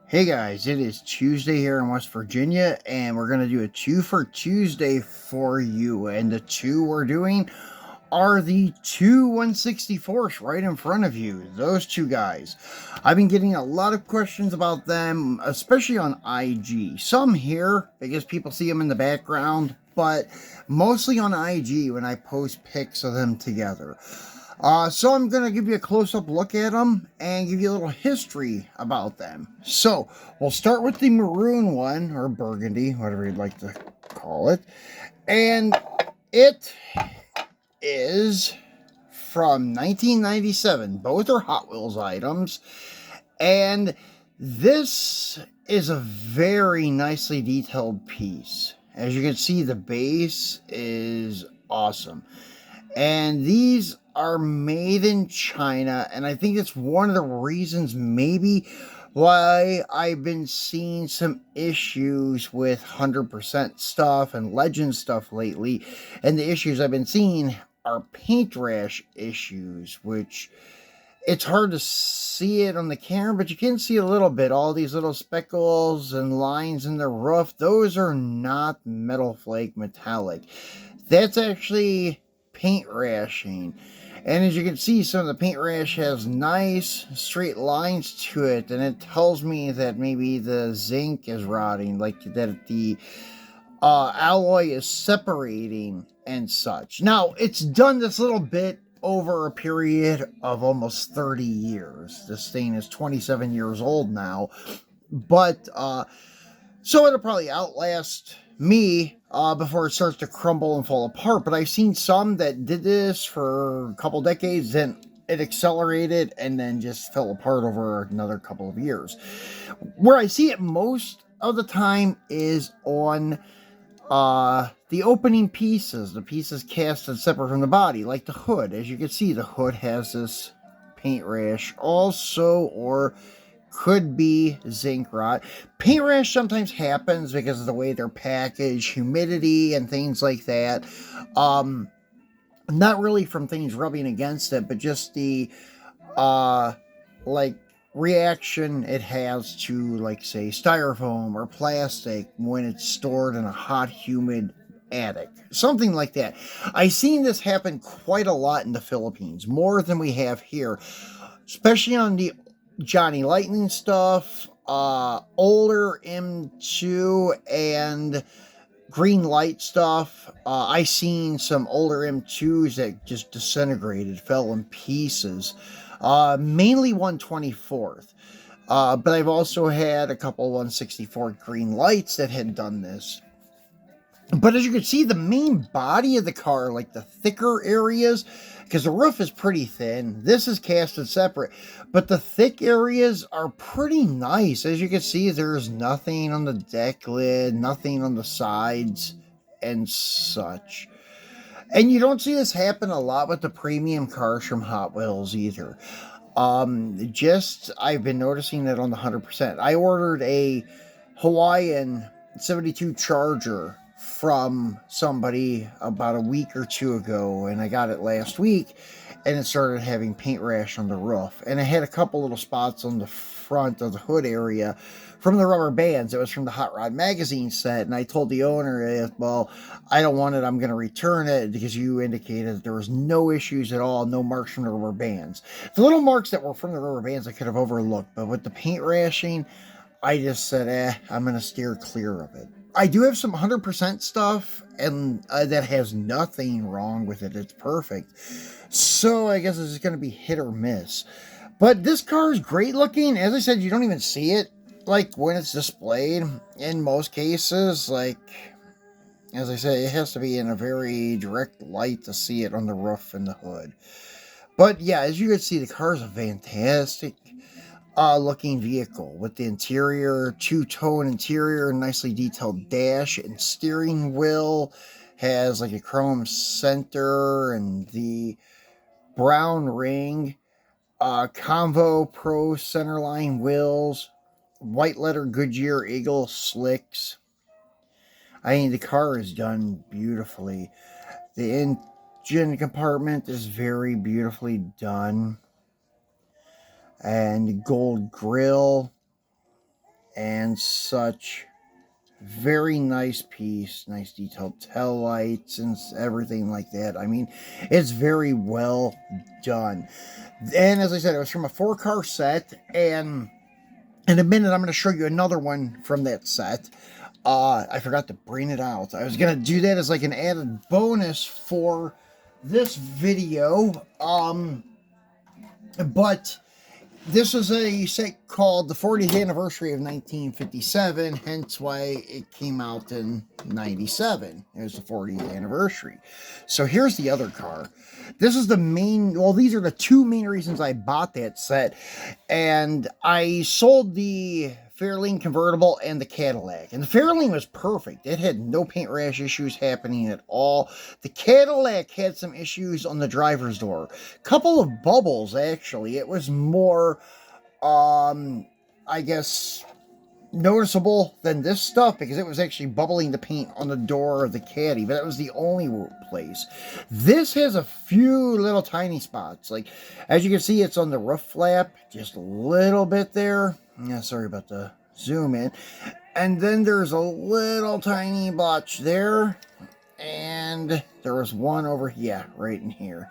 Hey guys, it is Tuesday here in West Virginia, and we're going to do a 2 for Tuesday for you. And the two we're doing are the two 164s right in front of you. Those two guys. I've been getting a lot of questions about them, especially on IG. Some here, because people see them in the background, but mostly on IG when I post pics of them together. So I'm going to give you a close-up look at them and give you a little history about them. So we'll start with the maroon one, or burgundy, whatever you'd like to call it. And it is from 1997. Both are Hot Wheels items. And this is a very nicely detailed piece. As you can see, the base is awesome. And these are made in China, and I think it's one of the reasons maybe why I've been seeing some issues with 100% stuff and legend stuff lately. And the issues I've been seeing are paint rash issues, which it's hard to see it on the camera, but you can see a little bit. All these little speckles and lines in the roof, those are not metal flake metallic. That's actually paint rashing. And as you can see, some of the paint rash has nice straight lines to it, and it tells me that maybe the zinc is rotting, like that the alloy is separating and such. Now, it's done this little bit over a period of almost 30 years. This thing is 27 years old now, but so it'll probably outlast me before it starts to crumble and fall apart. But I've seen some that did this for a couple decades, then it accelerated and then just fell apart over another couple of years. Where I see it most of the time is on the opening pieces, the pieces cast and separate from the body, like the hood. As you can see, the hood has this paint rash also, or could be zinc rot. Paint rash sometimes happens because of the way they're packaged, humidity and things like that. Not really from things rubbing against it, but just the like reaction it has to, like, say, styrofoam or plastic when it's stored in a hot, humid attic, something like that. I've seen this happen quite a lot in the Philippines, more than we have here, especially on the Johnny Lightning stuff, older M2 and green light stuff. I seen some older M2s that just disintegrated, fell in pieces. Mainly 124th. But I've also had a couple 164 green lights that had done this. But as you can see, the main body of the car, like the thicker areas, because the roof is pretty thin, this is casted separate, but the thick areas are pretty nice. As you can see, there's nothing on the deck lid, nothing on the sides, and such. And you don't see this happen a lot with the premium cars from Hot Wheels either. I've been noticing it on the 100%. I ordered a Hawaiian 72 Charger from somebody about a week or two ago, and I got it last week, and it started having paint rash on the roof, and it had a couple little spots on the front of the hood area from the rubber bands. It was from the Hot Rod magazine set, and I told the owner, well, I don't want it, I'm going to return it, because you indicated that there was no issues at all, no marks from the rubber bands. The little marks that were from the rubber bands I could have overlooked, but with the paint rashing, I just said, I'm going to steer clear of it. I do have some 100% stuff, and that has nothing wrong with it. It's perfect. So I guess it's just going to be hit or miss. But this car is great looking. As I said, you don't even see it, like, when it's displayed. In most cases, like, as I said, it has to be in a very direct light to see it on the roof and the hood. But yeah, as you can see, the car is a fantastic looking vehicle with the interior, two-tone interior, nicely detailed dash and steering wheel, has like a chrome center and the brown ring, Convo Pro centerline wheels, white letter Goodyear Eagle slicks. I mean, the car is done beautifully. The engine compartment is very beautifully done, and gold grill. and such. Very nice piece, nice detailed tail lights and everything like that. I mean, it's very well done. And as I said, it was from a 4-car set, and in a minute I'm going to show you another one from that set. I forgot to bring it out. I was going to do that as like an added bonus for this video. But this is a set called the 40th anniversary of 1957, hence why it came out in 97. It was the 40th anniversary. So here's the other car. This is the main, well, these are the two main reasons I bought that set. And I sold the Fairlane convertible and the Cadillac. And the Fairlane was perfect. It had no paint rash issues happening at all. The Cadillac had some issues on the driver's door. Couple of bubbles, actually. It was more, I guess, noticeable than this stuff because it was actually bubbling the paint on the door of the Caddy, but that was the only place. This has a few little tiny spots. Like, as you can see, it's on the roof flap, just a little bit there. Yeah, sorry about the zoom in. And then there's a little tiny blotch there, and there was one over here, right in here.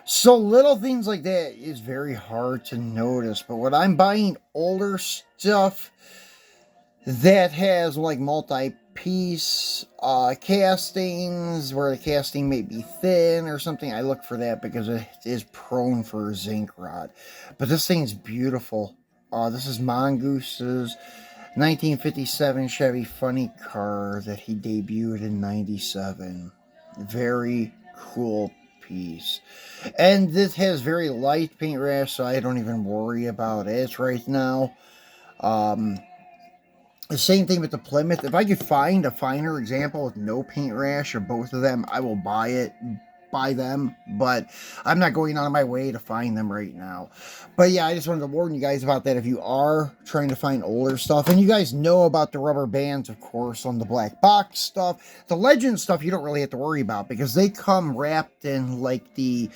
So little things like that is very hard to notice. But when I'm buying older stuff that has like multi-piece castings where the casting may be thin or something, I look for that because it is prone for zinc rot. But this thing's beautiful. This is Mongoose's 1957 Chevy funny car that he debuted in 97. Very cool piece. And this has very light paint rash, so I don't even worry about it right now. The same thing with the Plymouth. If I could find a finer example with no paint rash of both of them, I will buy them, but I'm not going out of my way to find them right now. But yeah, I just wanted to warn you guys about that if you are trying to find older stuff. And you guys know about the rubber bands, of course, on the black box stuff. The Legend stuff you don't really have to worry about because they come wrapped in like the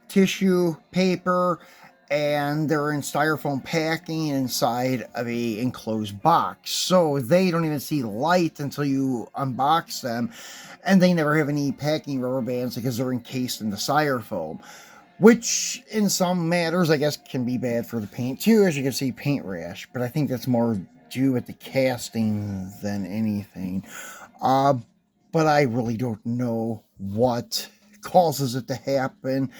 tissue paper, and they're in styrofoam packing inside of a enclosed box. So they don't even see light until you unbox them. And they never have any packing rubber bands because they're encased in the styrofoam. Which, in some matters, I guess, can be bad for the paint too. As you can see, paint rash. But I think that's more due with the casting than anything. But I really don't know what causes it to happen.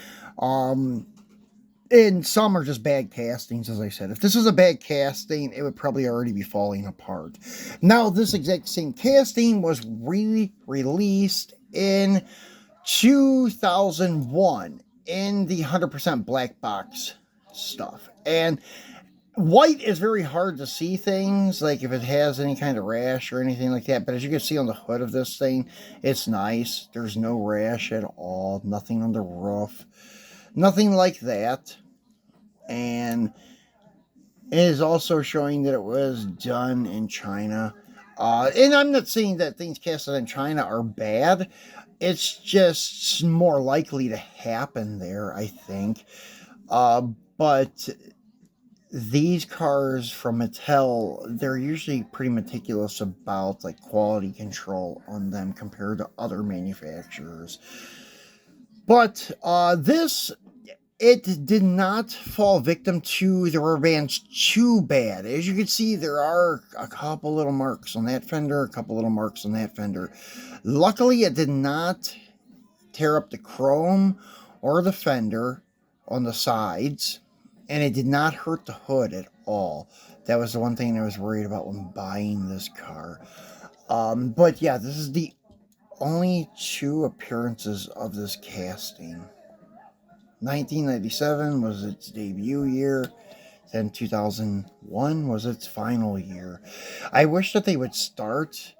And some are just bad castings, as I said. If this was a bad casting, it would probably already be falling apart. Now, this exact same casting was re-released in 2001 in the 100% black box stuff. And white is very hard to see things, like if it has any kind of rash or anything like that. But as you can see on the hood of this thing, it's nice. There's no rash at all. Nothing on the roof. Nothing like that. And it is also showing that it was done in China. And I'm not saying that things casted in China are bad. It's just more likely to happen there, I think. But these cars from Mattel, they're usually pretty meticulous about like quality control on them compared to other manufacturers. But it did not fall victim to the rubber bands too bad. As you can see, there are a couple little marks on that fender, a couple little marks on that fender. Luckily, it did not tear up the chrome or the fender on the sides, and it did not hurt the hood at all. That was the one thing I was worried about when buying this car. But yeah, this is the only two appearances of this casting. 1997 was its debut year, then 2001 was its final year. I wish that they would start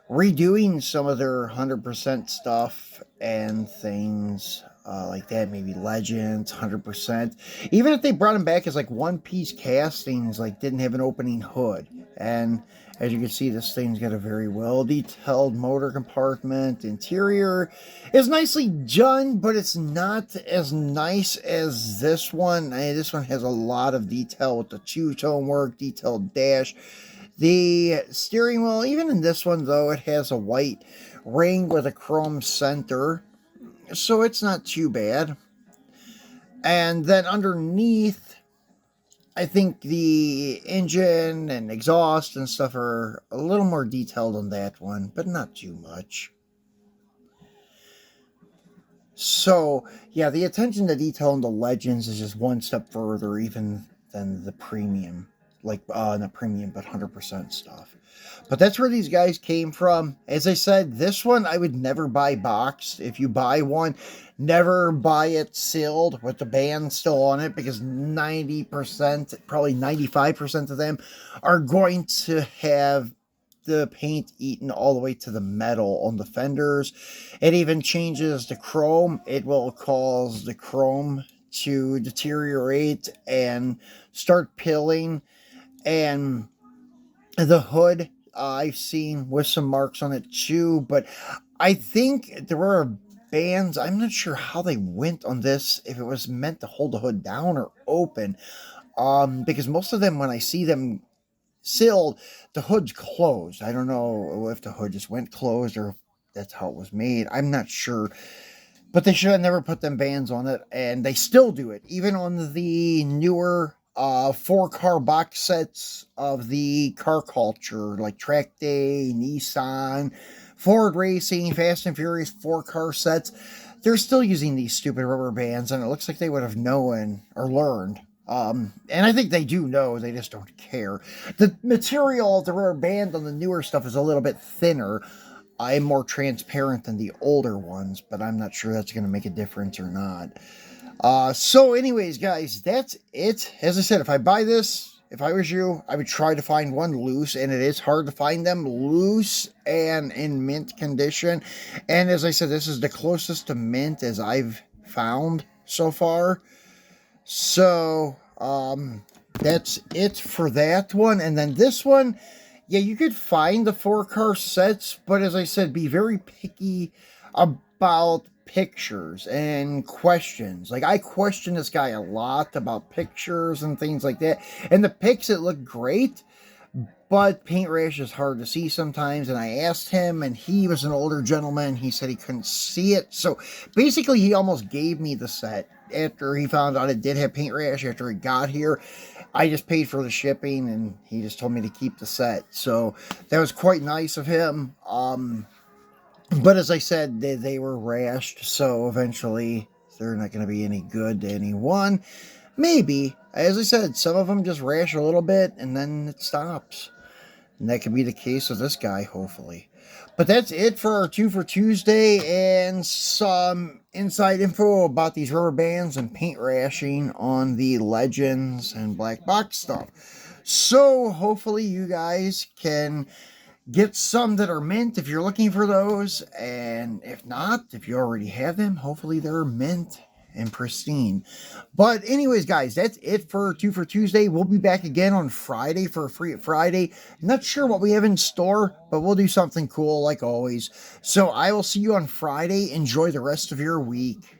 redoing some of their 100% stuff and things like that, maybe Legends, 100%. Even if they brought them back as like one-piece castings, like didn't have an opening hood, And as you can see, this thing's got a very well detailed motor compartment. Interior is nicely done, but it's not as nice as this one. This one has a lot of detail with the two-tone work, detailed dash. The steering wheel, even in this one though, it has a white ring with a chrome center, so it's not too bad. And then underneath, I think the engine and exhaust and stuff are a little more detailed on that one, but not too much. So, yeah, the attention to detail in the Legends is just one step further even than the premium. Like, not premium, but 100% stuff. But that's where these guys came from. As I said, this one I would never buy boxed. If you buy one, never buy it sealed with the band still on it, because 90%, probably 95% of them are going to have the paint eaten all the way to the metal on the fenders. It even changes the chrome. It will cause the chrome to deteriorate and start peeling. And the hood, I've seen with some marks on it too, but I think there were bands. I'm not sure how they went on this, if it was meant to hold the hood down or open. Because most of them, when I see them sealed, the hood's closed. I don't know if the hood just went closed or if that's how it was made. I'm not sure. But they should have never put them bands on it, and they still do it. Even on the newer 4-car box sets of the car culture, like Track Day, Nissan, Ford Racing, Fast and Furious 4-car sets, they're still using these stupid rubber bands, and it looks like they would have known or learned. And I think they do know, they just don't care. The material of the rubber band on the newer stuff is a little bit thinner. I'm more transparent than the older ones, but I'm not sure that's going to make a difference or not. So anyways, guys, that's it. As I said, if I buy this, if I was you, I would try to find one loose, and it is hard to find them loose and in mint condition. And as I said, this is the closest to mint as I've found so far. So, that's it for that one. And then this one, yeah, you could find the 4-car sets, but as I said, be very picky about pictures and questions. Like, I question this guy a lot about pictures and things like that. And the pics, it looked great, but paint rash is hard to see sometimes. And I asked him, and he was an older gentleman. He said he couldn't see it. So basically, he almost gave me the set after he found out it did have paint rash after it got here. I just paid for the shipping, and he just told me to keep the set. So that was quite nice of him. But as I said, they were rashed, so eventually they're not going to be any good to anyone. Maybe. As I said, some of them just rash a little bit, and then it stops. And that could be the case with this guy, hopefully. But that's it for our 2 for Tuesday and some inside info about these rubber bands and paint rashing on the Legends and Black Box stuff. So hopefully you guys can get some that are mint if you're looking for those. And if not, if you already have them, hopefully they're mint and pristine. But anyways, guys, that's it for 2 for Tuesday. We'll be back again on Friday for a Free It Friday. Not sure what we have in store, but we'll do something cool like always. So I will see you on Friday. Enjoy the rest of your week.